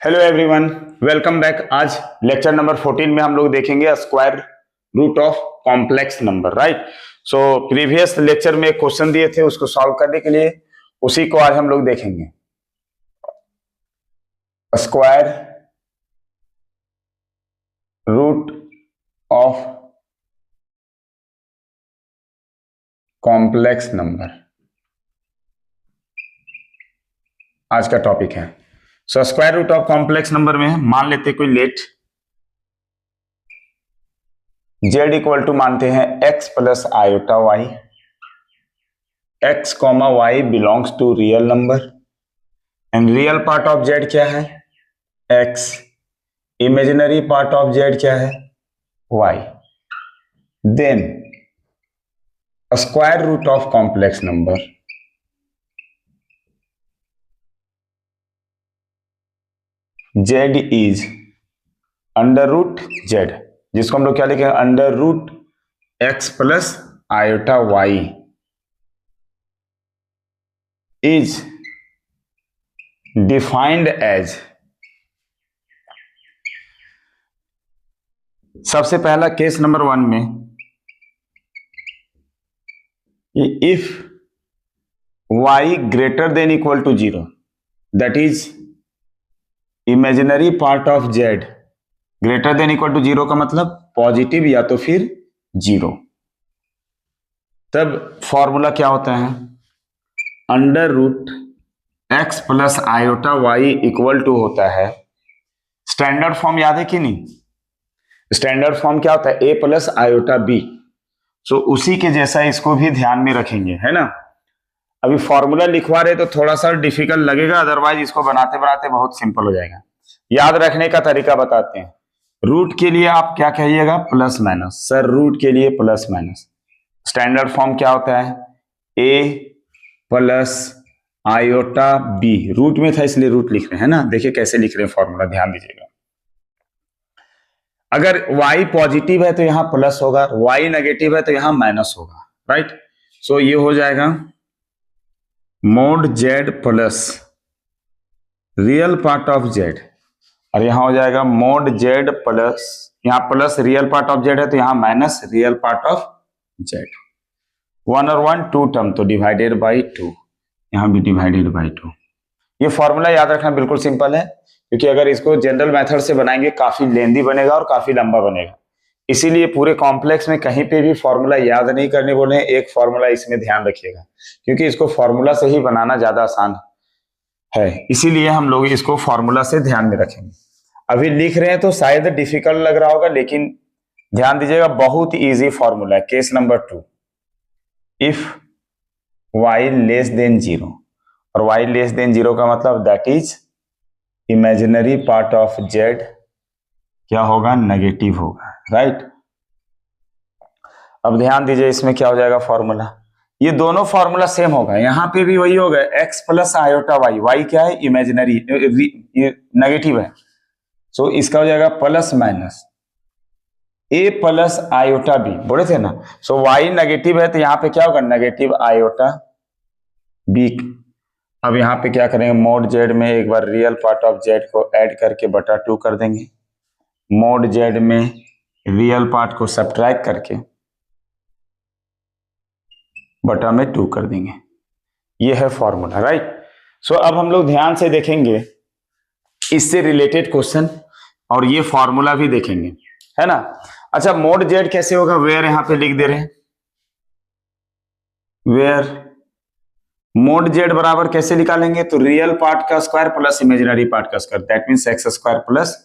Hello everyone, welcome back. आज lecture number 14 में हम लोग देखेंगे square root of complex number, right. So previous lecture में एक क्वेश्चन दिए थे, उसको सॉल्व करने के लिए उसी को आज हम लोग देखेंगे। Square root of complex number आज का टॉपिक है। So square root of complex number में मान लेते कोई लेट z इक्वल टू मानते हैं x plus iota y, x comma y belongs to real number and real part of z क्या है x, imaginary part of z क्या है y। Then square root of complex number z is under root z, जिसको हम लोग क्या लिखेंगे under root x plus iota y is defined as. सबसे पहला केस नंबर 1 में if y greater than equal to 0, that is imaginary part of z greater than equal to 0 का मतलब पॉजिटिव या तो फिर 0, तब फॉर्मूला क्या होता है under root x plus iota y equal to होता है, स्टैंडर्ड फॉर्म याद है कि नहीं, स्टैंडर्ड फॉर्म क्या होता है a प्लस आयोटा b। सो उसी के जैसा इसको भी ध्यान में रखेंगे, है ना। अभी फॉर्मूला लिखवा रहे तो थोड़ा सा डिफिकल्ट लगेगा, अदरवाइज इसको बनाते बनाते बहुत सिंपल हो जाएगा। याद रखने का तरीका बताते हैं। रूट के लिए आप क्या कहिएगा प्लस माइनस, सर रूट के लिए प्लस माइनस। स्टैंडर्ड फॉर्म क्या होता है a plus iota b, root में था इसलिए रूट लिख रहे हैं ना। देखिए कैसे लिख रहे हैं फॉर्मूला, ध्यान दीजिएगा। अगर y पॉजिटिव है तो यहां प्लस होगा, y नेगेटिव है तो यहां माइनस होगा, राइट। सो ये हो जाएगा mode z plus real part of z, और यहां हो जाएगा मोड z प्लस, यहां plus real part of z है तो यहां minus real part of z। 1 और 1 2 टर्म तो डिवाइडेड बाई 2, यहां भी डिवाइडेड बाई 2। ये फॉर्मूला याद रखना बिल्कुल सिंपल है, क्योंकि अगर इसको जनरल मेथड से बनाएंगे काफी लेंदी बनेगा और काफी लंबा बनेगा। इसीलिए पूरे कॉम्प्लेक्स में कहीं पे भी फॉर्मूला याद नहीं करने बोले, एक फॉर्मूला इसमें ध्यान रखिएगा, क्योंकि इसको फॉर्मूला से ही बनाना ज्यादा आसान है, इसीलिए हम लोग इसको फॉर्मूला से ध्यान में रखेंगे। अभी लिख रहे हैं तो शायद डिफिकल्ट लग रहा होगा, लेकिन ध्यान दीजिएगा बहुत इजी फॉर्मूला है। Case number 2, if y less than 0, और y लेस देन 0 का मतलब that is imaginary part of z क्या होगा नेगेटिव होगा, राइट। अब ध्यान दीजिए इसमें क्या हो जाएगा फॉर्मूला, ये दोनों फॉर्मूला सेम होगा, यहां पे भी वही होगा x plus iota y, y क्या है इमेजिनरी नेगेटिव है, सो इसका हो जाएगा plus minus a plus iota b, बोले थे ना। सो y नेगेटिव है तो यहाँ पे क्या होगा नेगेटिव आयोटा b। अब यहाँ पे क्या करेंगे मोड z में एक बार रियल पार्ट ऑफ z को ऐड करके बटा 2 कर देंगे, मोड z में रियल पार्ट को सब्ट्रैक्ट करके बटा में 2 कर देंगे। ये है फॉर्मूला, राइट। सो अब हम लोग ध्यान से देखेंगे इससे रिलेटेड क्वेश्चन और ये फॉर्मूला भी देखेंगे, है ना। अच्छा मोड z कैसे होगा, वेयर यहां पे लिख दे रहे हैं, वेयर मोड z बराबर कैसे निकालेंगे, तो रियल पार्ट का स्क्वायर प्लस इमेजिनरी पार्ट का square, that means x square plus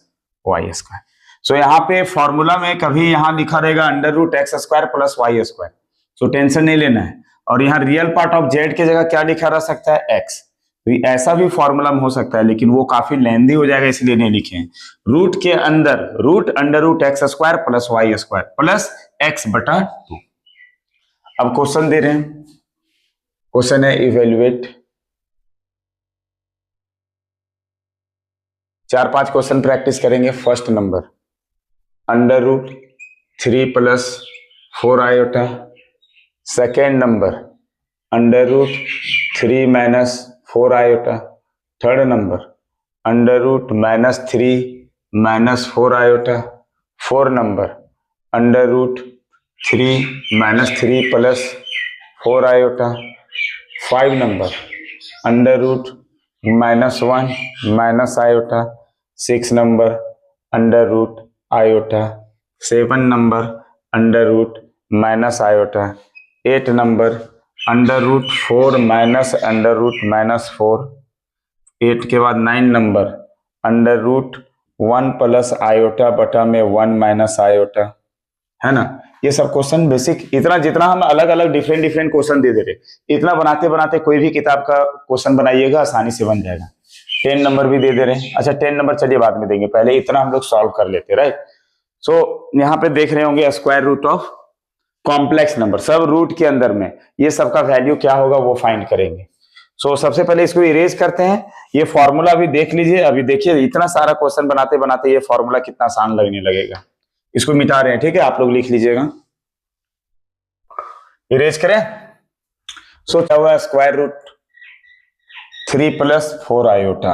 y square. So यहाँ पे फॉर्मूला में कभी यहां लिखा रहेगा under root x square plus y square, so tension नहीं लेना है। और यहाँ रियल पार्ट ऑफ z की जगह क्या लिखा रह सकता है x, तो ऐसा भी फॉर्मूला में हो सकता है, लेकिन वो काफी लेंदी हो जाएगा इसलिए नहीं लिखे हैं। रूट के अंदर root under root x square plus y square plus x बटा 2। अब क्वेश्चन दे रहे हैं, क्वेश्चन है इवेल्युएट, 4-5 क्वेश्चन प्रैक्टिस करेंगे। First number under root 3 plus 4 iota, second number under root 3 minus 4 iota, third number under root -3 -4 iota. 4 number under root 3 -3 plus 4 iota. 5 number under root -1 minus iota. 6 number under root iota. 7 number under root minus iota. 8 number under root 4 minus under root -4। 8 के बाद 9 number under root 1 plus iota बटा में 1 minus iota, है ना। ये सब question basic, इतना जितना हम अलग अलग डिफरेंट क्वेश्चन दे रहे, इतना बनाते बनाते कोई भी किताब का क्वेश्चन बनाइएगा आसानी से बन जाएगा। 10 नंबर भी दे दे रहे हैं। अच्छा 10 नंबर चलिए बाद में देंगे, पहले इतना हम लोग सॉल्व कर लेते, राइट। सो यहाँ पे देख रहे होंगे square root of complex number, सब रूट के अंदर में ये सबका वैल्यू क्या होगा वो फाइंड करेंगे। सो सबसे पहले इसको इरेज करते हैं। ये फॉर्मूला भी देख लीजिए, अभी देखिए इतना सारा क्वेश्चन बनाते बनाते ये फॉर्मूला कितना आसान लगने लगेगा। इसको मिटा रहे हैं, ठीक है, आप लोग लिख लीजिएगा, इरेज करें। सो क्या हुआ, square root 3 + 4 iota.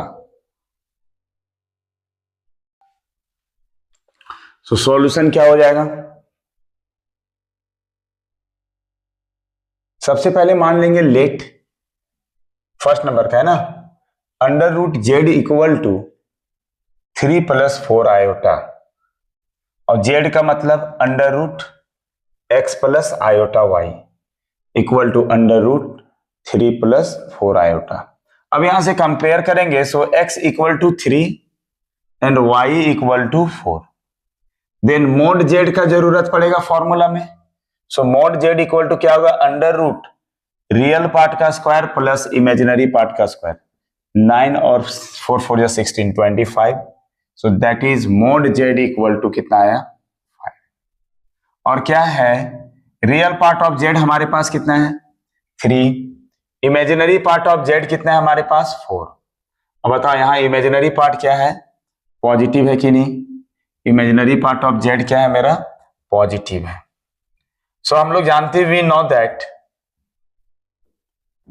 So solution क्या हो जाएगा, सबसे पहले मान लेंगे लेट, फर्स्ट नंबर का है ना, under root Z equal to 3 + 4 iota, और जेड का मतलब under root x plus iota Y equal to under root 3 + 4 iota. अब यहां से कंपेयर करेंगे, so x equal to 3 and y equal to 4। Then mod Z का जरूरत पड़ेगा फॉर्मूला में। So mod Z equal to क्या होगा, अंडर रूट रियल पार्ट का स्क्वायर प्लस इमेजिनरी पार्ट का स्क्वायर। 9 और 4 4 16 25। So that is mod Z equal to कितना आया, 5। और क्या है, रियल पार्ट ऑफ जेड हमारे पास कितना है, 3। इमेजिनरी पार्ट ऑफ जेड कितना है हमारे पास, 4। अब बताओ यहां इमेजिनरी पार्ट क्या है, पॉजिटिव है कि नहीं, इमेजिनरी पार्ट ऑफ जेड क्या है मेरा, पॉजिटिव है। सो हम लोग जानते वी नो दैट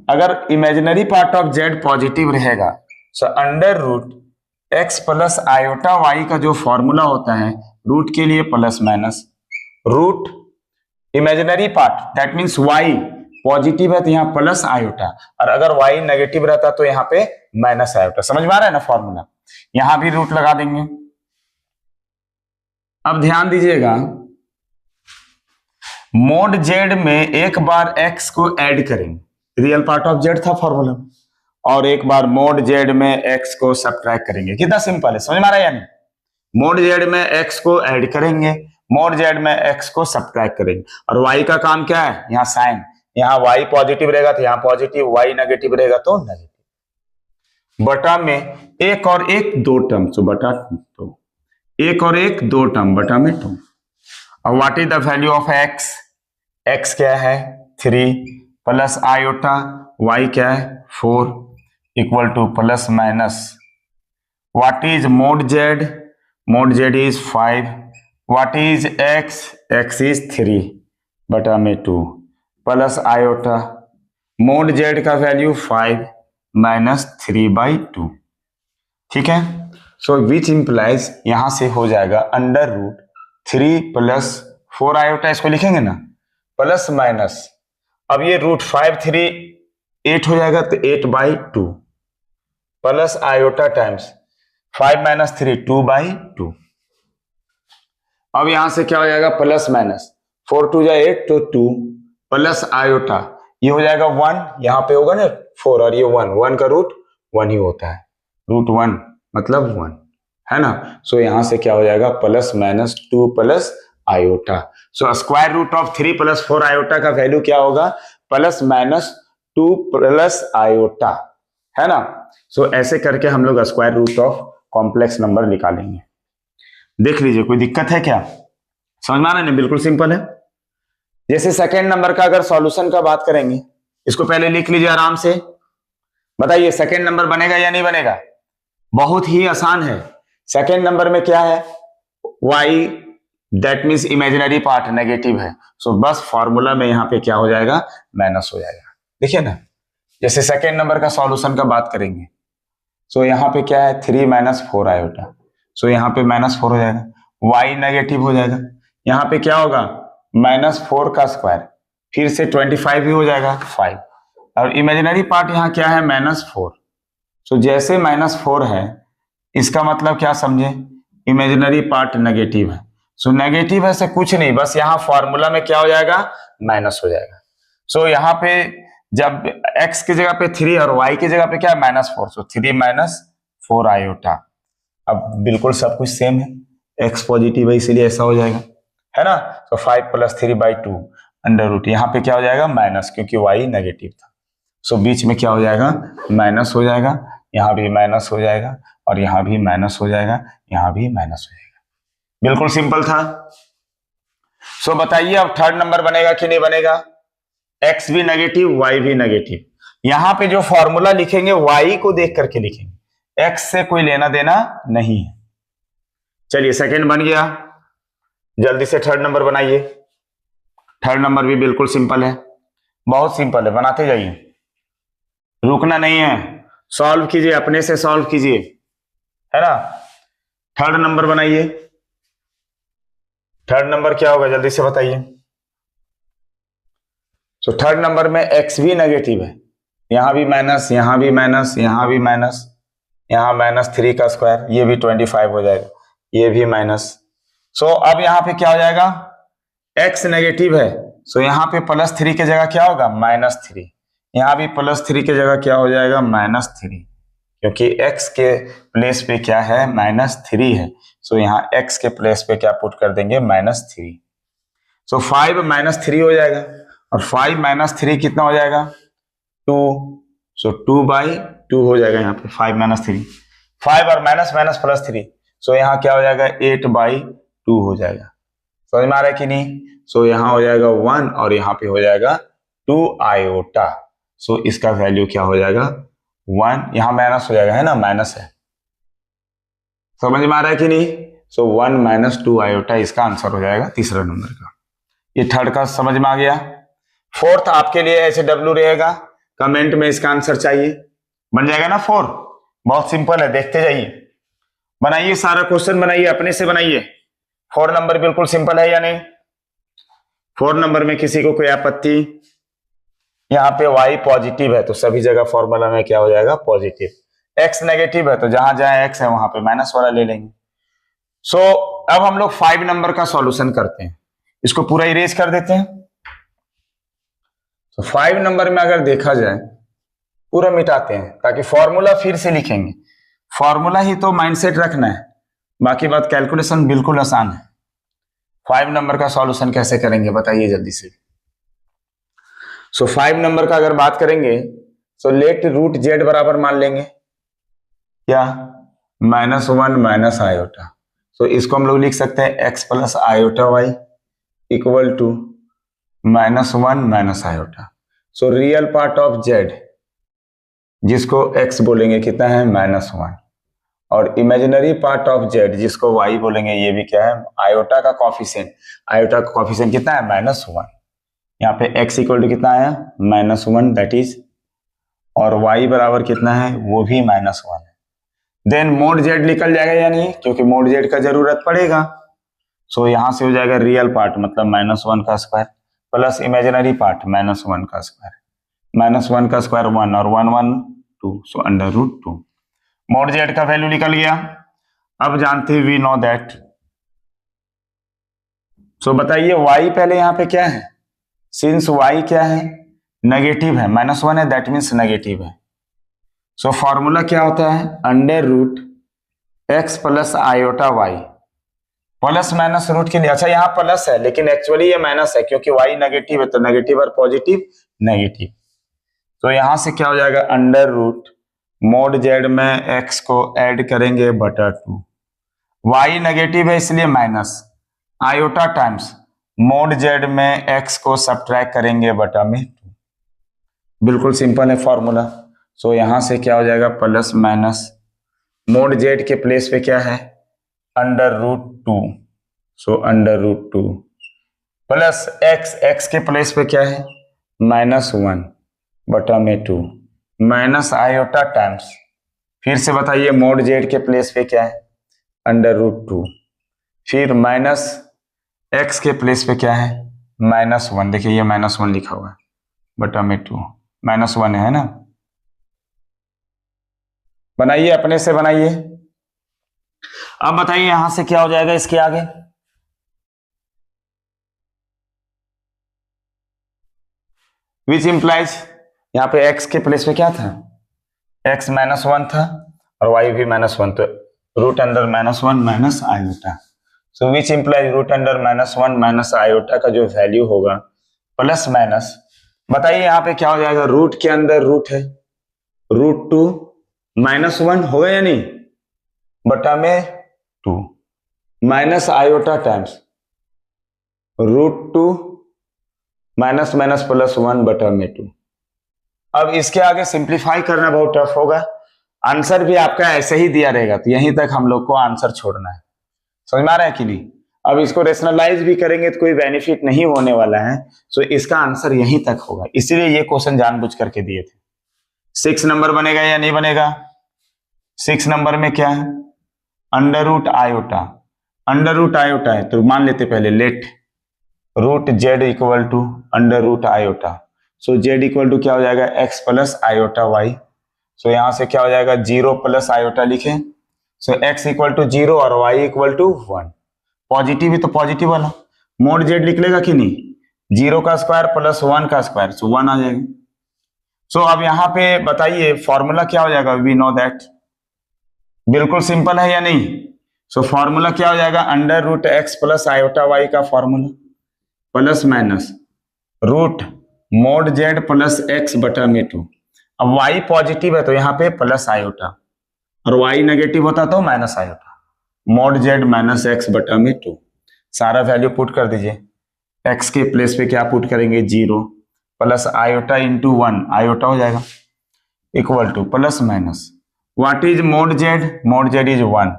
अगर imaginary part of Z positive रहेगा, so under root X plus iota Y का जो फॉर्मूला होता है रूट के लिए plus minus, root imaginary part that means Y positive है तो यहाँ प्लस आयोटा, और अगर वाई नेगेटिव रहता तो यहाँ पे माइनस आयोटा। समझ में आ रहा है ना फॉर्मूला, यहां भी रूट लगा देंगे। अब ध्यान दीजिएगा, मोड जेड में एक बार x को ऐड करेंगे, रियल पार्ट ऑफ जेड था फॉर्मूला में, और एक बार मोड जेड में x को सब्ट्रैक्ट करेंगे। कितना सिंपल है, समझ में आ रहा है यानी, मोड जेड में x को ऐड करेंगे, मोड जेड में x को सब्ट्रैक्ट करेंगे, और y का काम क्या है, यहाँ साइन, यहाँ y पॉजिटिव रहेगा तो यहाँ पॉजिटिव, y नेगेटिव रहेगा तो नेगेटिव। बटा में एक और एक 2 टर्म, तो बटा 2, एक और एक 2 टर्म बटा में 2। और what is the value of x, x क्या है 3 प्लस आयोटा, y क्या है 4 equal two plus minus, what is mod Z is 5, what is x is 3 बटा में 2 प्लस आयोटा, मोड जेड का वैल्यू 5 माइनस 3/2, ठीक है। सो विच इंप्लाइज यहां से हो जाएगा अंडर रूट 3 + 4 आयोटा, इसको लिखेंगे ना, प्लस माइनस, अब ये रूट 5 3 8 हो जाएगा तो 8/2 प्लस आयोटा टाइम्स 5 माइनस 3 2/2। अब यहां से क्या हो जाएगा, प्लस माइनस 4 2 8 तो 2 प्लस आयोटा, ये हो जाएगा 1, यहां पे होगा ना 4 और ये 1 का रूट 1 ही होता है, रूट 1 मतलब 1, है ना। सो यहां से क्या हो जाएगा, plus minus 2 plus iota. So square root of 3 + 4 iota का वैल्यू क्या होगा, प्लस माइनस 2 प्लस आयोटा, है ना। सो ऐसे करके हम लोग square root of complex number निकालेंगे। देख लीजिए कोई दिक्कत है क्या, समझ में आ रहा है ना, बिल्कुल सिंपल है। जैसे सेकेंड नंबर का अगर सॉल्यूशन का बात करेंगे, इसको पहले लिख लीजिए आराम से, बताइए सेकेंड नंबर बनेगा या नहीं बनेगा, बहुत ही आसान है। सेकेंड नंबर में क्या है, y that means imaginary part negative है, सो बस फॉर्मूला में यहां पे क्या हो जाएगा, माइनस हो जाएगा। देखिए ना, जैसे सेकेंड नंबर का सॉल्यूशन का बात करेंगे, सो यहाँ पे क्या है 3 माइनस 4 आयोटा, सो यहाँ पे -4 हो जाएगा, y नेगेटिव हो जाएगा, यहाँ पे क्या होगा -4 का स्क्वायर, फिर से 25 ही हो जाएगा 5, और इमेजिनरी पार्ट यहाँ क्या है -4, सो जैसे -4 है इसका मतलब क्या समझे, इमेजिनरी पार्ट नेगेटिव है, सो नेगेटिव है से कुछ नहीं, बस यहाँ फॉर्मूला में क्या हो जाएगा माइनस हो जाएगा। सो यहाँ पे जब x की जगह पे 3 और y की जगह पे क्या है -4, सो 3 - 4 आयोटा। अब बिल्कुल सब कुछ सेम है, x पॉजिटिव है इसीलिए ऐसा हो जाएगा, है ना। तो 5 + 3/2 अंडर रूट, यहाँ पे क्या हो जाएगा माइनस, क्योंकि y नेगेटिव था, सो बीच में क्या हो जाएगा माइनस हो जाएगा, यहाँ भी माइनस हो जाएगा, और यहाँ भी माइनस हो जाएगा, यहाँ भी माइनस हो जाएगा। बिल्कुल सिंपल था। सो बताइए अब थर्ड नंबर बनेगा कि नहीं बनेगा, x भी नेगेटिव y भी नेगेटिव, यहां पे जो फॉर्मूला लिखेंगे y को देख करके लिखेंगे, x से कोई लेना देना नहीं है। चलिए सेकंड बन गया, जल्दी से थर्ड नंबर बनाइए। थर्ड नंबर भी बिल्कुल सिंपल है, बहुत सिंपल है, बनाते जाइए, रुकना नहीं है, सॉल्व कीजिए, अपने से सॉल्व कीजिए, है ना। थर्ड नंबर बनाइए, थर्ड नंबर क्या होगा जल्दी से बताइए। तो थर्ड नंबर में x भी नेगेटिव है, यहां भी माइनस, यहां भी माइनस, यहां भी माइनस, यहां -3 का स्क्वायर, ये भी 25 हो जाएगा, ये भी माइनस। सो अब यहां पे क्या हो जाएगा, x नेगेटिव है, सो यहां पे +3 की जगह क्या होगा -3, यहां भी +3 की जगह क्या हो जाएगा -3, क्योंकि x के प्लेस पे क्या है -3 है, सो यहाँ x के प्लेस पे क्या पुट कर देंगे -3, सो 5 - 3 हो जाएगा, और 5 - 3 कितना हो जाएगा 2, सो 2/2 हो जाएगा, यहाँ पे 5 - 3, 5 और माइनस माइनस +3, सो यहाँ क्या हो जाएगा 8/2 हो जाएगा। समझ में आ रहा है कि नहीं। सो यहाँ हो जाएगा 1 और यहाँ पे हो जाएगा 2 आयोटा, सो इसका वैल्यू क्या हो जाएगा 1, यहाँ माइनस हो जाएगा, है ना, माइनस है, समझ में आ रहा है कि नहीं। सो 1 - 2 आयोटा इसका आंसर हो जाएगा तीसरा नंबर का। ये थर्ड का समझ में आ गया। फोर्थ आपके लिए HW रहेगा, कमेंट में इसका आंसर चाहिए, बन जाएगा ना 4, बहुत सिंपल है, देखते जाइए, बनाइए सारा क्वेश्चन बनाइए, अपने से बनाइए। 4 नंबर बिल्कुल सिंपल है या नहीं, 4 नंबर में किसी को कोई आपत्ति, यहाँ पे y पॉजिटिव है तो सभी जगह फॉर्मूला में क्या हो जाएगा पॉजिटिव, x नेगेटिव है तो जहां जहां x है वहां पे माइनस वाला ले लेंगे। सो अब हम लोग 5 नंबर का सॉल्यूशन करते हैं, इसको पूरा इरेज कर देते हैं। तो 5 नंबर में अगर देखा जाए पूरा मिटाते हैं, ताकि फॉर्मूला फिर से लिखेंगे, फॉर्मूला ही तो माइंडसेट रखना है, बाकी बात कैलकुलेशन बिल्कुल आसान है। 5 नंबर का सॉल्यूशन कैसे करेंगे बताइए जल्दी से। सो 5 नंबर का अगर बात करेंगे, सो लेट रूट z बराबर मान लेंगे क्या -1 - आयोटा, सो इसको हम लोग लिख सकते हैं x + iota y equal to -1 - iota. So real part of z जिसको x बोलेंगे कितना है -1, और इमेजिनरी पार्ट ऑफ z जिसको y बोलेंगे ये भी क्या है आयोटा का कॉफिशिएंट, आयोटा का कॉफिशिएंट कितना है -1, यहाँ पे x इक्वल टू कितना आया -1 दैट इज, और y बराबर कितना है वो भी -1 है। देन मोड z निकल जाएगा या नहीं, क्योंकि मोड z का जरूरत पड़ेगा। सो यहां से हो जाएगा रियल पार्ट मतलब -1 का स्क्वायर प्लस इमेजिनरी पार्ट -1 का स्क्वायर, -1 का स्क्वायर 1 और 1 1 2, सो √2 मोड z का वैल्यू निकल गया। अब जानते हैं वी नो दैट, सो बताइए y पहले यहाँ पे क्या है, सिंस y क्या है नेगेटिव है, -1 है दैट मीन्स नेगेटिव है। सो फॉर्मूला क्या होता है √x + iota y, plus minus root के लिए, अच्छा यहाँ प्लस है लेकिन एक्चुअली ये माइनस है, क्योंकि y नेगेटिव है तो नेगेटिव और पॉजिटिव नेगेटिव, तो यहां से क्या हो जाएगा √ मोड z में x को ऐड करेंगे /2, y नेगेटिव है इसलिए minus, iota times mode z में x को सब्ट्रैक्ट करेंगे बटा में 2, बिल्कुल सिंपल है फॉर्मूला। सो यहां से क्या हो जाएगा प्लस माइनस, मोड z के प्लेस पे क्या है √2, सो √2 प्लस x के प्लेस पे क्या है -1 बटा में 2 माइनस आयोटा टाइम्स फिर से बताइए मोड जेड के प्लेस पे क्या है, √2, फिर माइनस एक्स के प्लेस पे क्या है, -1। देखिए ये -1 लिखा हुआ है बटा में 2, -1 है ना। बनाइए, अपने से बनाइए। अब बताइए यहां से क्या हो जाएगा इसके आगे, विच इंप्लाइज, यहाँ पे x के प्लेस पे क्या था, x -1 था और y भी -1, तो root under -1 minus iota. So which implies root under -1 minus iota का जो वैल्यू होगा प्लस माइनस, बताइए यहाँ पे क्या हो जाएगा, रूट के अंदर रूट है, √2 -1 होगा या नहीं, बटा में 2 minus iota times √2 minus minus +1 बटा में 2। अब इसके आगे सिंप्लीफाई करना बहुत टफ होगा, आंसर भी आपका ऐसे ही दिया रहेगा, तो यहीं तक हम लोग को आंसर छोड़ना है। समझ में आ रहा है कि नहीं। अब इसको रेशनलाइज भी करेंगे तो कोई बेनिफिट नहीं होने वाला है, सो इसका आंसर यहीं तक होगा, इसीलिए ये क्वेश्चन जानबूझ करके दिए थे। 6 नंबर बनेगा या नहीं बनेगा, 6 नंबर में क्या है, √आयोटा, √आयोटा है तो मान लेते पहले let root Z equal to √iota. So z equal to क्या हो जाएगा, x plus iota y. So यहां से क्या हो जाएगा, 0 प्लस आयोटा लिखे, सो x इक्वल टू 0 और y इक्वल टू 1। पॉजिटिव है तो पॉजिटिव वाला मोड जेड लिख लेगा कि नहीं, 0 का स्क्वायर प्लस 1 का स्क्वायर, सो 1 आ जाएगा। सो अब यहां पे बताइए फॉर्मूला क्या हो जाएगा, वी नो दैट, बिल्कुल सिंपल है या नहीं। सो फॉर्मूला क्या हो जाएगा, √x प्लस आयोटा वाई का formula plus minus root mod z plus x बटा में 2। अब y पॉजिटिव है तो यहाँ पे प्लस आयोटा, और y नेगेटिव होता तो minus iota, mode Z minus x बटा में 2। सारा वैल्यू पुट कर दीजिए, x के प्लेस पे क्या पुट करेंगे, 0 प्लस आयोटा इंटू 1, आयोटा हो जाएगा equal two plus minus what is mod Z is 1,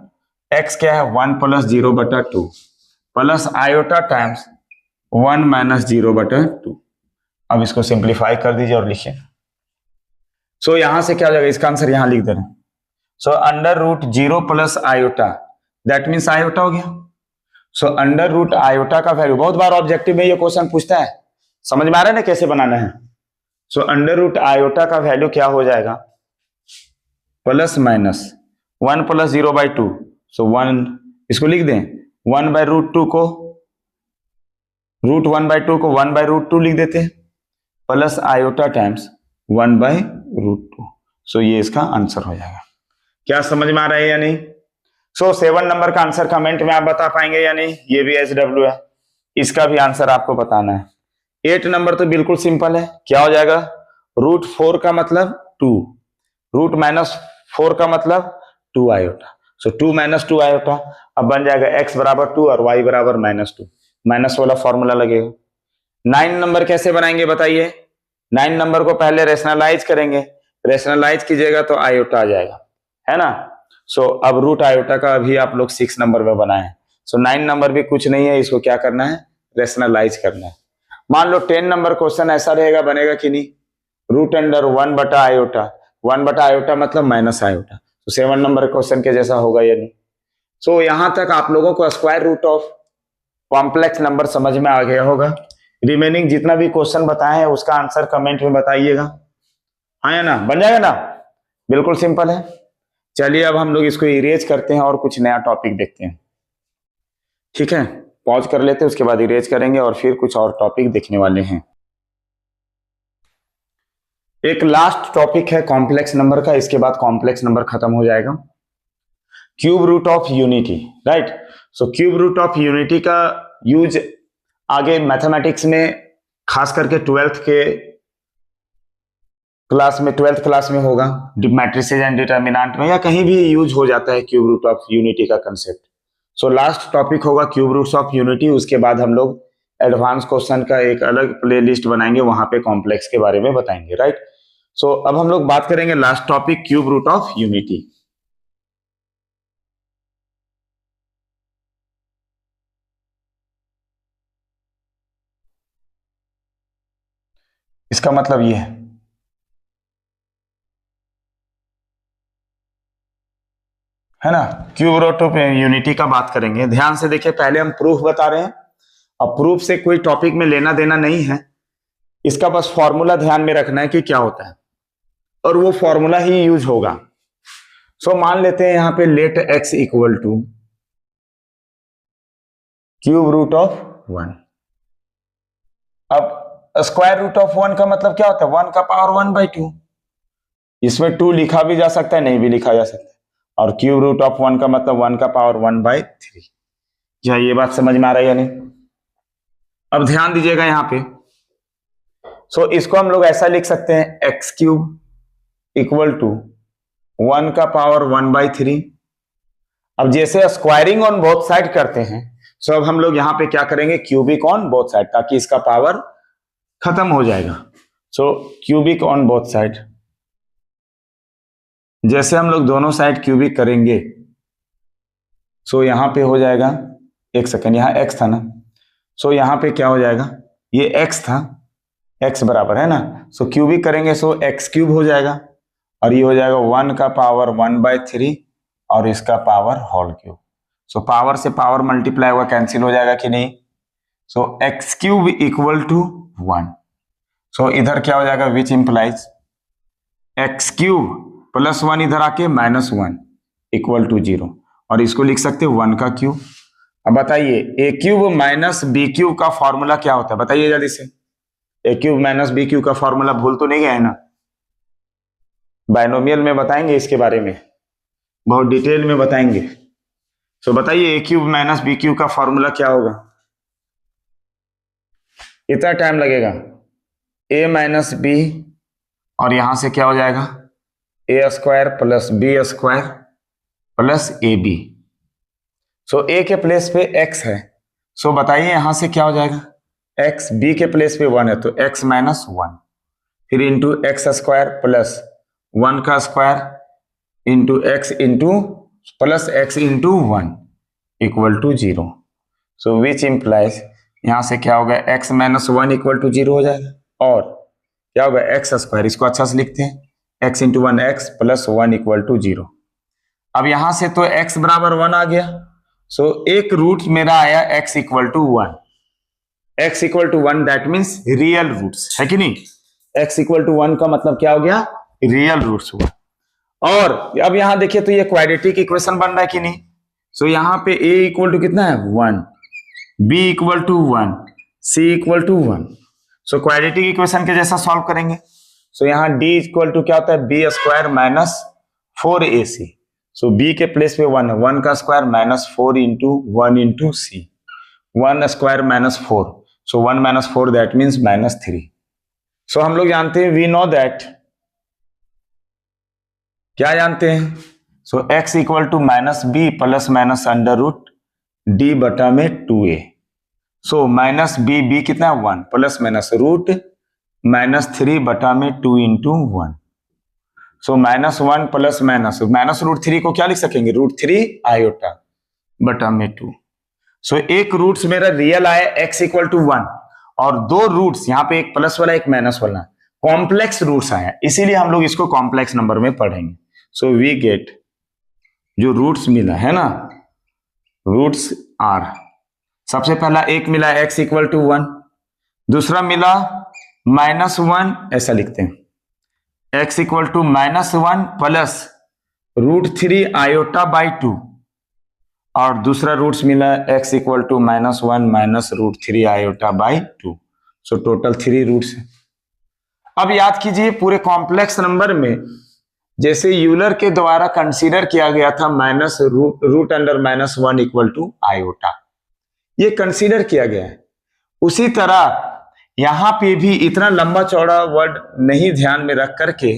x क्या है 1 प्लस 0 बटा 2 प्लस आयोटा टाइम्स 1 माइनस 0 बटा 2। अब इसको सिंप्लीफाई कर दीजिए और लिखिए। सो यहां से क्या हो जाएगा, इसका आंसर यहां लिख दे रहे हैं। सो √0 plus iota, that means iota हो गया। सो √ आयोटा का वैल्यू, बहुत बार ऑब्जेक्टिव में ये क्वेश्चन पूछता है, समझ में आ रहा है ना कैसे बनाना है। सो √ आयोटा का वैल्यू क्या हो जाएगा, प्लस माइनस 1 प्लस 0 बाई 2, सो 1, इसको लिख दें 1 बाई √2 को, √1/2 को 1 बाई √2 लिख देते हैं, प्लस आयोटा टाइम्स 1 बाई √2। सो ये इसका आंसर हो जाएगा। क्या समझ में आ रहा है या नहीं। सो 7 नंबर का आंसर कमेंट में आप बता पाएंगे या नहीं, ये भी SW है, इसका भी आंसर आपको बताना है। 8 नंबर तो बिल्कुल सिंपल है, क्या हो जाएगा, √4 का मतलब 2, रूट -4 का मतलब 2 आयोटा, सो 2 माइनस 2 आयोटा। अब बन जाएगा x बराबर 2 और y बराबर -2, माइनस वाला फॉर्मूला लगेगा। 9 नंबर कैसे बनाएंगे बताइए, 9 नंबर को पहले रेशनलाइज करेंगे, रेशनलाइज कीजिएगा तो आयोटा आ जाएगा, है ना। सो अब रूट आयोटा का अभी आप लोग 6 नंबर में बनाए। सो 9 नंबर भी कुछ नहीं है, इसको क्या करना है, रेशनलाइज करना है। मान लो 10 नंबर क्वेश्चन ऐसा रहेगा, बनेगा कि नहीं, √1 बटा आयोटा, 1 बटा आयोटा मतलब माइनस आयोटा, तो 7 नंबर क्वेश्चन के जैसा होगा या नहीं। सो यहां तक आप लोगों को square root of complex number समझ में आ गया होगा। रिमेनिंग जितना भी क्वेश्चन बताए हैं उसका आंसर कमेंट में बताइएगा, हाँ या ना, बन जाएगा ना, बिल्कुल सिंपल है। चलिए अब हम लोग इसको इरेज करते हैं और कुछ नया टॉपिक देखते हैं, ठीक है। पॉज कर लेते हैं, उसके बाद इरेज करेंगे और फिर कुछ और टॉपिक देखने वाले हैं। एक लास्ट टॉपिक है कॉम्प्लेक्स नंबर का, इसके बाद कॉम्प्लेक्स नंबर खत्म हो जाएगा। Cube root of unity, right. So cube root of unity का यूज आगे मैथमेटिक्स में खास करके 12th क्लास में होगा, मैट्रिसेस एंड डिटर्मिनेंट में, या कहीं भी यूज हो जाता है क्यूब रूट ऑफ यूनिटी का कंसेप्ट। सो लास्ट टॉपिक होगा क्यूब रूट्स ऑफ यूनिटी, उसके बाद हम लोग एडवांस क्वेश्चन का एक अलग प्लेलिस्ट बनाएंगे, वहां पे कॉम्प्लेक्स के बारे में बताएंगे, राइट। सो अब हम लोग बात करेंगे last topic cube root of unity. इसका मतलब ये है, है ना, क्यूब रूट ऑफ यूनिटी का बात करेंगे। ध्यान से देखिए, पहले हम प्रूफ बता रहे हैं, अब प्रूफ से कोई टॉपिक में लेना देना नहीं है, इसका बस फॉर्मूला ध्यान में रखना है कि क्या होता है और वो फॉर्मूला ही यूज होगा। सो मान लेते हैं यहां पे let x equal to cube root of 1। अब स्क्वायर रूट ऑफ 1 का मतलब क्या होता है, 1 का पावर 1/2। इसमें 2 लिखा भी जा सकता है, नहीं भी लिखा जा सकता है, और क्यूब रूट ऑफ 1 का मतलब 1 का पावर 1/3। क्या ये बात समझ में आ रही है या नहीं? अब ध्यान दीजिएगा यहां पे, सो इसको हम लोग ऐसा लिख सकते हैं एक्स क्यूब इक्वल टू 1 का पावर 1/3। अब जैसे स्क्वायरिंग ऑन बोथ साइड करते हैं, सो अब हम लोग यहां पे क्या करेंगे, क्यूबिक ऑन बोथ साइड, ताकि इसका पावर खत्म हो जाएगा। सो क्यूबिक ऑन बोथ साइड, जैसे हम लोग दोनों साइड क्यूबिक करेंगे, सो यहां पे हो जाएगा, एक सेकंड, यहां x था ना, सो यहां पे क्या हो जाएगा, ये x था, x बराबर है ना, सो क्यूबिक करेंगे सो x क्यूब हो जाएगा, और ये हो जाएगा 1 का पावर 1/3 और इसका power whole cube. So power से पावर मल्टीप्लाई हुआ, कैंसिल हो जाएगा कि नहीं। So x cube equal to 1। So इधर क्या हो जाएगा, which implies x cube plus 1 इधर आके -1 इक्वल टू 0, और इसको लिख सकते हैं 1 का क्यूब। अब बताइए ए क्यूब माइनस बी क्यूब का फॉर्मूला क्या होता है, बताइए जल्दी से। ए क्यूब माइनस बी क्यूब का फॉर्मूला भूल तो नहीं गए ना, बाइनोमियल में बताएंगे इसके बारे में, बहुत डिटेल में बताएंगे। सो बताइए ए क्यूब माइनस बी क्यूब का फॉर्मूला क्या होगा, इतना टाइम लगेगा, ए माइनस बी, और यहां से क्या हो जाएगा, A square plus B square plus A B. So A के प्लेस पे x है, सो बताइए यहां से क्या हो जाएगा, x b के प्लेस पे 1 है तो x माइनस 1, फिर इंटू एक्स स्क्वायर प्लस 1 का square into x into plus x into 1 equal to 0। So which implies, यहां से क्या होगा, x माइनस 1 इक्वल टू 0 हो जाएगा, और क्या होगा एक्स स्क्वायर, इसको अच्छा से लिखते हैं x into 1 x plus 1 equal to 0। अब यहां से तो x बराबर 1 आ गया, सो एक रूट मेरा आया x equal to 1, x equal to 1 that means real roots, है कि नहीं, x इक्वल टू 1 का मतलब क्या हो गया, रियल रूट्स हुआ। और अब यहां देखिए तो ये क्वाड्रेटिक इक्वेशन बन रहा है कि नहीं, सो यहां पे a इक्वल टू कितना है 1, b equal to 1, c equal to 1। So quadratic equation के जैसा सॉल्व करेंगे, सो यहां d इक्वल टू क्या होता है, b square minus 4ac। So b के प्लेस पे 1 है, 1 का square minus 4 into 1 into c, 1 square minus 4, so 1 minus 4 that means -3। So हम लोग जानते हैं, वी नो दैट, क्या जानते हैं, so x equal to minus b plus minus under root d बटा में 2a। So minus B, B कितना है 1 प्लस माइनस रूट -3 बटा में 2 इंटू 1। सो -1 प्लस माइनस रूट 3 को क्या लिख सकेंगे, √3 आयोटा बटा में 2। सो एक रूट्स मेरा रियल आया x इक्वल टू 1, और दो रूट्स यहाँ पे एक प्लस वाला एक माइनस वाला कॉम्प्लेक्स रूट्स आया, इसीलिए हम लोग इसको कॉम्प्लेक्स नंबर में पढ़ेंगे। सो वी गेट, जो रूट्स मिला है ना, रूट्स आर, सबसे पहला एक मिला x इक्वल टू 1, दूसरा मिला -1, ऐसा लिखते हैं x equal to -1 plus √3 iota by 2, और दूसरा रूट्स मिला x equal to -1 minus √3 iota by 2। So total 3 roots है। अब याद कीजिए, पूरे कॉम्प्लेक्स नंबर में जैसे यूलर के द्वारा कंसीडर किया गया था minus root under -1 equal to iota, ये कंसीडर किया गया है, उसी तरह यहां पे भी इतना लंबा चौड़ा वर्ड नहीं ध्यान में रख करके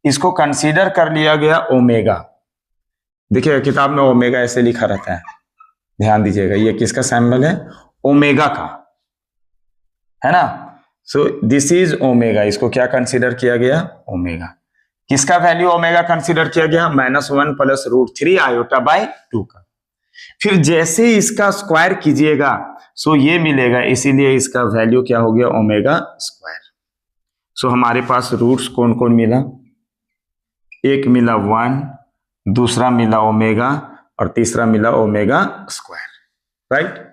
इसको कंसीडर कर लिया गया ओमेगा। देखिए किताब में ओमेगा ऐसे लिखा रहता है, ध्यान दीजिएगा, ये किसका सैंबल है, ओमेगा का, है ना। सो दिस इज ओमेगा, इसको क्या कंसीडर किया गया, ओमेगा। किसका वैल्यू ओमेगा कंसीडर किया गया, -1 प्लस √3 आयोटा बाई 2 का। फिर जैसे इसका स्क्वायर कीजिएगा सो ये मिलेगा, इसीलिए इसका वैल्यू क्या हो गया, ओमेगा स्क्वायर। सो हमारे पास रूट्स कौन कौन मिला, एक मिला 1, दूसरा मिला ओमेगा और तीसरा मिला ओमेगा स्क्वायर, राइट।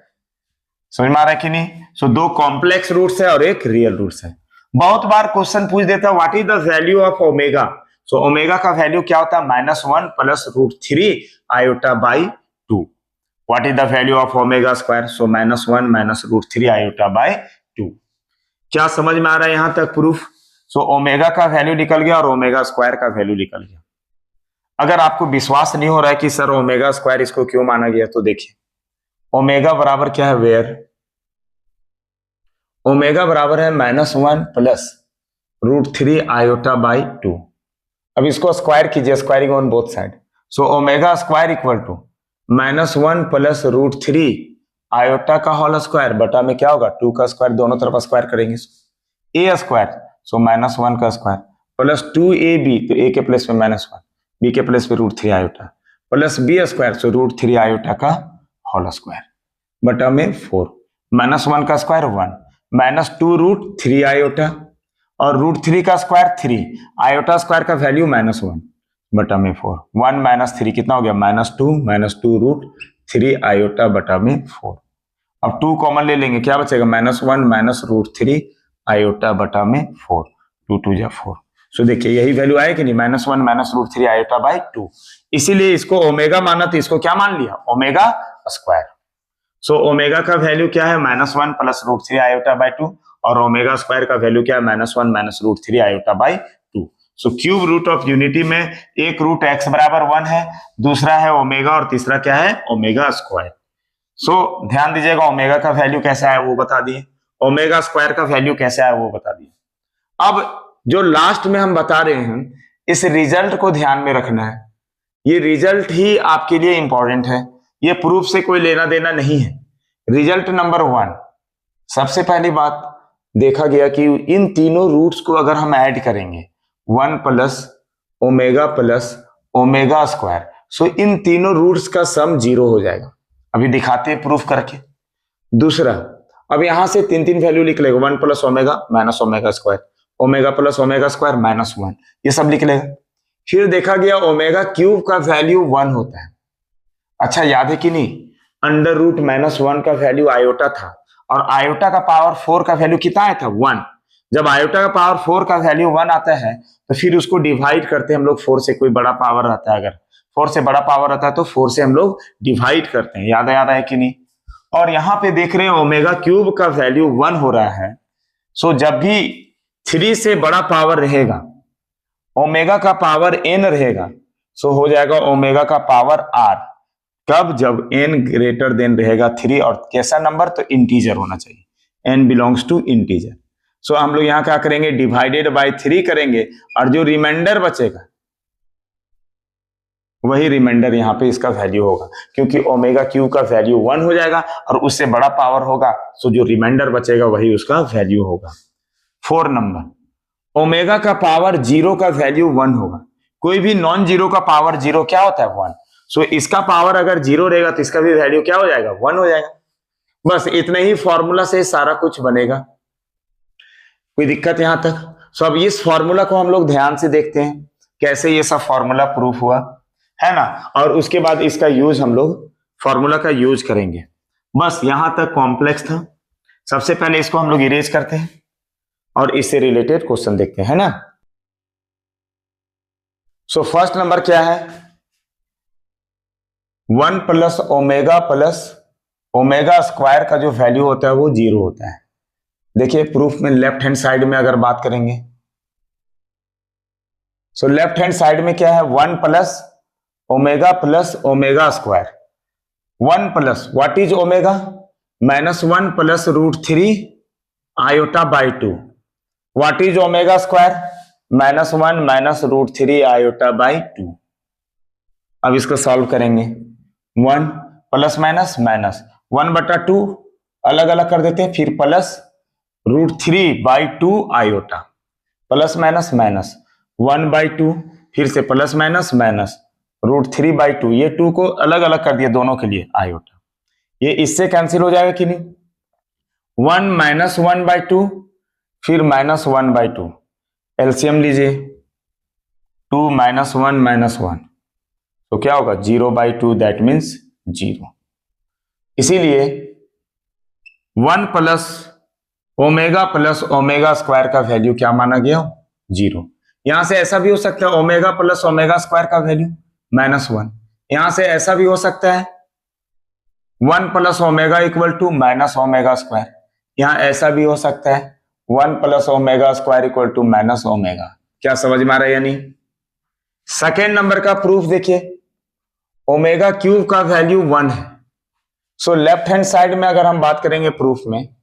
समझ में आ रहा है कि नहीं? सो दो कॉम्प्लेक्स रूट्स है और एक रियल रूट्स है। बहुत बार क्वेश्चन पूछ देता है what is the value of omega. So omega का वैल्यू क्या होता है? -1 plus √3 iota by 2। What is the value of omega square? So -1 minus √3 iota by 2। क्या समझ में आ रहा है यहां तक प्रूफ? सो ओमेगा का वैल्यू निकल गया और ओमेगा स्क्वायर का वैल्यू निकल गया। अगर आपको विश्वास नहीं हो रहा है कि सर ओमेगा स्क्वायर इसको क्यों माना गया, तो देखिए ओमेगा बराबर क्या है? वेयर ओमेगा बराबर है -1 प्लस √3 आयोटा बाई 2। अब इसको स्क्वायर कीजिए, squaring on both side. So omega square equal to -1 plus √3 iota का होल स्क्वायर बटा में क्या होगा? 2 का स्क्वायर, दोनों तरफ स्क्वायर करेंगे। ए स्क्वायर सो -1 का स्क्वायर प्लस 2ab, तो ए के प्लेस में -1, बी के प्लेस में √3 iota plus B square so √3 iota का होल स्क्वायर बटा में 4। -1 का स्क्वायर 1 -2 √3 आयोटा और √3 का स्क्वायर 3, आयोटा स्क्वायर का वैल्यू -1 बटा में 4। 1 - 3 कितना हो गया? -2 √3 आयोटा बटा में 4। अब 2 कॉमन ले लेंगे, क्या बचेगा? -1 माइनस √3 आयोटा बटा में 4। 2 2 जा 4। सो देखिए यही वैल्यू आए कि नहीं? -1 माइनस √3 आयोटा बाई 2। इसीलिए इसको ओमेगा माना, तो इसको क्या मान लिया? Omega square. सो ओमेगा का वैल्यू क्या है? -1 प्लस √3 आयोटा बाई 2 और ओमेगा स्क्वायर का वैल्यू क्या है? -1 minus √3 iota by 2। So cube root of unity में एक रूट x बराबर 1 है, दूसरा है ओमेगा और तीसरा क्या है? Omega square. सो ध्यान दीजिएगा ओमेगा का वैल्यू कैसा है वो बता दिए, ओमेगा स्क्वायर का वैल्यू कैसा है वो बता दिए। अब जो लास्ट में हम बता रहे हैं, इस रिजल्ट को ध्यान में रखना है। ये रिजल्ट ही आपके लिए इंपॉर्टेंट है, ये प्रूफ से कोई लेना देना नहीं है। रिजल्ट नंबर 1, सबसे पहली बात देखा गया कि इन तीनों रूट्स को अगर हम ऐड करेंगे 1 प्लस ओमेगा स्क्वायर, सो इन तीनों रूट्स का सम 0 हो जाएगा। अभी दिखाते हैं प्रूफ करके। दूसरा, अब यहां से 3 वैल्यू लिख लेगा, 1 plus omega minus omega square, omega plus omega square -1, ये सब लिख लेगा। फिर देखा गया ओमेगा क्यूब का वैल्यू 1 होता है। अच्छा याद है कि नहीं? अंडर रूट -1 का वैल्यू आयोटा था और आयोटा का पावर 4 का वैल्यू कितना आया था? 1। जब आयोटा का पावर 4 का वैल्यू 1 आता है तो फिर उसको डिवाइड करते हैं हम लोग 4 से। कोई बड़ा पावर रहता है, अगर 4 से बड़ा पावर रहता है तो 4 से हम लोग डिवाइड करते हैं। याद है कि नहीं? और यहां पे देख रहे हैं ओमेगा क्यूब का वैल्यू 1 हो रहा है। सो जब भी 3 से बड़ा पावर रहेगा, ओमेगा का पावर n रहेगा, सो हो जाएगा ओमेगा का पावर r। कब? जब n ग्रेटर देन रहेगा 3 और कैसा नंबर? तो इंटीजर होना चाहिए, n बिलोंग्स टू इंटीजर। सो हम लोग यहां क्या करेंगे? डिवाइडेड बाय 3 करेंगे और जो रिमाइंडर बचेगा वही रिमाइंडर यहाँ पे इसका वैल्यू होगा, क्योंकि ओमेगा क्यू का वैल्यू 1 हो जाएगा और उससे बड़ा पावर होगा, सो जो रिमाइंडर बचेगा वही उसका वैल्यू होगा। 4 नंबर, ओमेगा का पावर 0 का वैल्यू 1 होगा। कोई भी नॉन जीरो का पावर 0 क्या होता है? 1। सो इसका पावर अगर 0 रहेगा तो इसका भी वैल्यू क्या हो जाएगा? 1 हो जाएगा। बस इतने ही फॉर्मूला से सारा कुछ बनेगा। कोई दिक्कत यहां तक? सो अब इस फॉर्मूला को हम लोग ध्यान से देखते हैं कैसे ये सब फॉर्मूला प्रूफ हुआ है ना, और उसके बाद इसका यूज हम लोग फॉर्मूला का यूज करेंगे। बस यहां तक कॉम्प्लेक्स था। सबसे पहले इसको हम लोग इरेज करते हैं और इससे रिलेटेड क्वेश्चन देखते हैं, है ना। सो फर्स्ट नंबर क्या है? 1 प्लस ओमेगा स्क्वायर का जो वैल्यू होता है वो 0 होता है। देखिए प्रूफ में लेफ्ट हैंड साइड में अगर बात करेंगे, सो लेफ्ट हैंड साइड में क्या है? 1 plus omega square. 1 plus what is omega? -1 plus √3 iota by 2। What is omega square? -1 minus √3 iota by 2। अब इसको सॉल्व करेंगे। 1 प्लस माइनस 1 बटा 2 अलग अलग कर देते हैं, फिर plus √3 by 2 iota, plus minus 1 by 2, फिर से प्लस माइनस √3 बाई 2, ये 2 को अलग अलग कर दिया दोनों के लिए आयोटा। ये इससे कैंसिल हो जाएगा कि नहीं? 1 माइनस 1 बाई 2 फिर -1 बाई 2, एलसीएम लीजिए। 2 -1 -1, तो क्या होगा 0/2 दैट मीन्स 0। इसीलिए 1 प्लस ओमेगा स्क्वायर का वैल्यू क्या माना गया 0। यहां से ऐसा भी हो सकता है ओमेगा प्लस ओमेगा स्क्वायर का वैल्यू -1। यहां से ऐसा भी हो सकता है 1 plus omega equal to minus omega square. यहां ऐसा भी हो सकता है 1 plus omega square equal to minus omega. क्या समझ में आ रहा है या नहीं? सेकेंड नंबर का प्रूफ देखिए, ओमेगा क्यूब का वैल्यू 1 है। सो लेफ्ट हैंड साइड में अगर हम बात करेंगे प्रूफ में,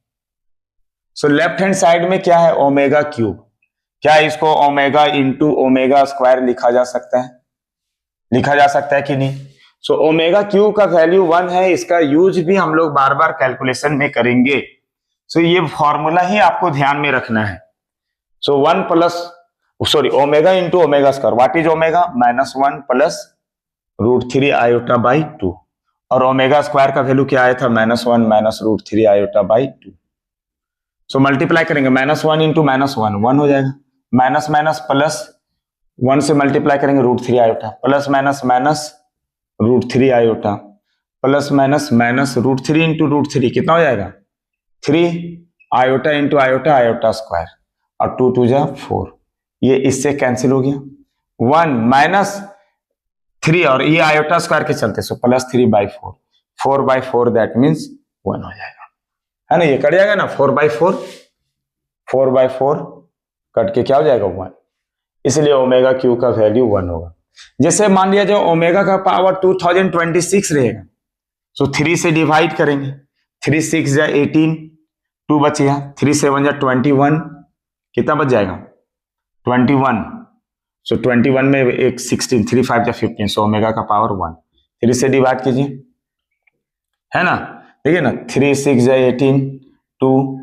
सो लेफ्ट हैंड साइड में क्या है ओमेगा क्यूब। क्या इसको ओमेगा इंटू ओमेगा स्क्वायर लिखा जा सकता है? लिखा जा सकता है कि नहीं? सो ओमेगा क्यूब का वैल्यू 1 है, इसका यूज भी हम लोग बार बार कैलकुलेशन में करेंगे। सो ये फॉर्मूला ही आपको ध्यान में रखना है। सो 1 plus omega into omega square, what is omega -1 plus √3 iota by 2, और ओमेगा स्क्वायर का वैल्यू क्या आया था -1 minus √3 iota by 2। So multiply करेंगे -1 इंटू -1 1 हो जाएगा, माइनस माइनस प्लस 1 से मल्टीप्लाई करेंगे √3 iota, plus minus minus √3 iota, plus minus minus √3 into √3 कितना हो जाएगा 3 iota into iota iota square, और 2 2 जा 4, ये इससे कैंसिल हो गया 1 माइनस 3 और ये आयोटा स्क्वायर के चलते सो प्लस 3/4, 4/4 दैट मीन्स 1 हो जाएगा, है ना? ये कट जाएगा ना 4/4, 4/4 कट के क्या हो जाएगा 1। इसलिए ओमेगा क्यू का वैल्यू 1 होगा। जैसे मान लिया जो ओमेगा का पावर 2026 रहेगा, सो 3 से डिवाइड करेंगे, 3 6 जा 18, 2 बचेगा, 3 7 जा 21, कितना बच जाएगा 21। सो 21 में एक 16, 3 5 जा 15, सो ओमेगा का पावर 1। 3 से डिवाइड कीजिए, है ना? देखिए ना 3 6 जा 18, 2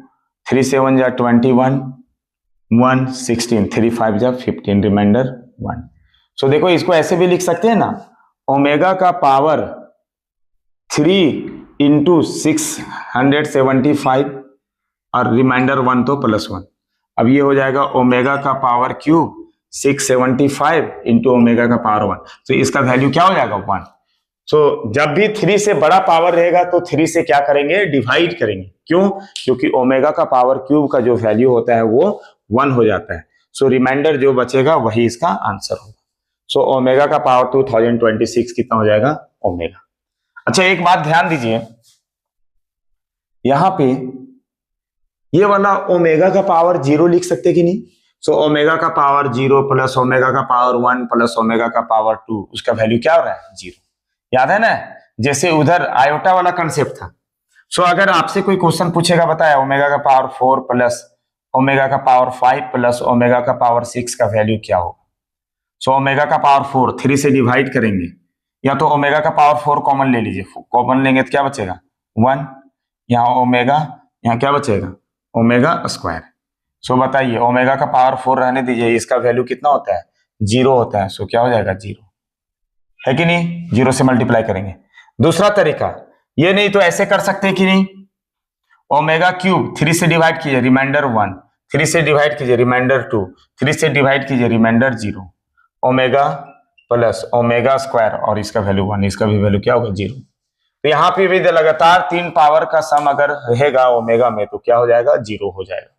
3 7 जा 21, 1 16, 3 5 जा 15, रिमाइंडर 1। सो देखो इसको ऐसे भी लिख सकते हैं ना, ओमेगा का पावर 3 इंटू 675 और रिमाइंडर 1 तो +1। अब ये हो जाएगा ओमेगा का पावर क्यूब 675 इंटू ओमेगा का पावर 1, तो इसका वैल्यू क्या हो जाएगा 1। सो जब भी 3 से बड़ा पावर रहेगा तो 3 से क्या करेंगे डिवाइड करेंगे, क्यों? क्योंकि ओमेगा का पावर क्यूब का जो वैल्यू होता है वो 1 हो जाता है। सो रिमाइंडर जो बचेगा वही इसका आंसर होगा। सो ओमेगा का पावर 2026 कितना हो जाएगा ओमेगा। अच्छा एक बात ध्यान दीजिए, यहां पे ये वाला ओमेगा का पावर 0 लिख सकते कि नहीं? सो ओमेगा का पावर 0 प्लस ओमेगा का पावर 1 प्लस ओमेगा का पावर 2, उसका वैल्यू क्या हो रहा है 0। याद है ना, जैसे उधर आयोटा वाला कंसेप्ट था। सो अगर आपसे कोई क्वेश्चन पूछेगा, बताया ओमेगा का पावर 4 प्लस ओमेगा का पावर 5 प्लस ओमेगा का पावर 6 का वैल्यू क्या होगा? सो ओमेगा का पावर 4 3 से डिवाइड करेंगे, या तो ओमेगा का पावर 4 कॉमन ले लीजिए, कॉमन लेंगे तो क्या बचेगा 1, यहाँ ओमेगा, यहाँ क्या बचेगा ओमेगा स्क्वायर। सो बताइए ओमेगा का पावर 4 रहने दीजिए, इसका वैल्यू कितना होता है 0 होता है। सो क्या हो जाएगा 0, है कि नहीं? 0 से मल्टीप्लाई करेंगे। दूसरा तरीका ये, नहीं तो ऐसे कर सकते हैं कि नहीं, ओमेगा क्यूब 3 से डिवाइड कीजिए रिमाइंडर 1, 3 से डिवाइड कीजिए रिमाइंडर 2, 3 से डिवाइड कीजिए remainder 0, omega plus omega square और इसका वैल्यू 1, इसका भी वैल्यू क्या होगा 0। तो यहाँ पे भी लगातार 3 पावर का सम अगर रहेगा ओमेगा में तो क्या हो जाएगा 0 हो जाएगा।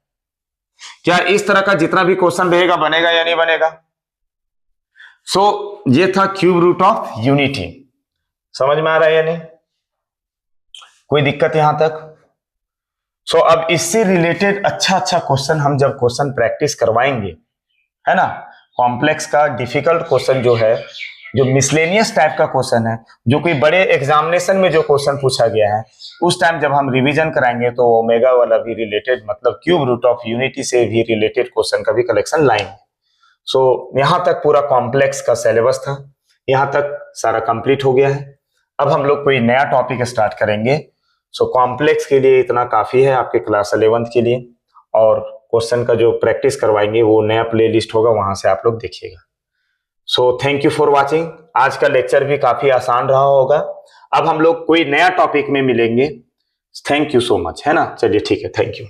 क्या इस तरह का जितना भी क्वेश्चन रहेगा बनेगा या नहीं बनेगा? सो ये था क्यूब रूट ऑफ यूनिटी। समझ में आ रहा है या नहीं? कोई दिक्कत यहां तक? सो अब इससे रिलेटेड अच्छा क्वेश्चन हम जब क्वेश्चन प्रैक्टिस करवाएंगे, है ना, कॉम्प्लेक्स का डिफिकल्ट क्वेश्चन जो है, जो मिसलेनियस टाइप का क्वेश्चन है, जो कोई बड़े एग्जामिनेशन में जो क्वेश्चन पूछा गया है, उस टाइम जब हम रिवीजन कराएंगे तो ओमेगा वाला भी रिलेटेड, मतलब क्यूब रूट ऑफ यूनिटी से भी रिलेटेड क्वेश्चन का भी कलेक्शन लाएंगे। सो यहां तक पूरा कॉम्प्लेक्स का सिलेबस था, यहां तक सारा कंप्लीट हो गया है। अब हम लोग कोई नया टॉपिक स्टार्ट करेंगे। सो कॉम्प्लेक्स के लिए इतना काफी है आपके क्लास 11th के लिए, और क्वेश्चन का जो प्रैक्टिस करवाएंगे वो नया प्लेलिस्ट होगा, वहां से आप लोग देखिएगा। So thank you for watching. आज का लेक्चर भी काफी आसान रहा होगा। अब हम लोग कोई नया टॉपिक में मिलेंगे। थैंक यू सो मच, है ना? चलिए ठीक है, थैंक यू।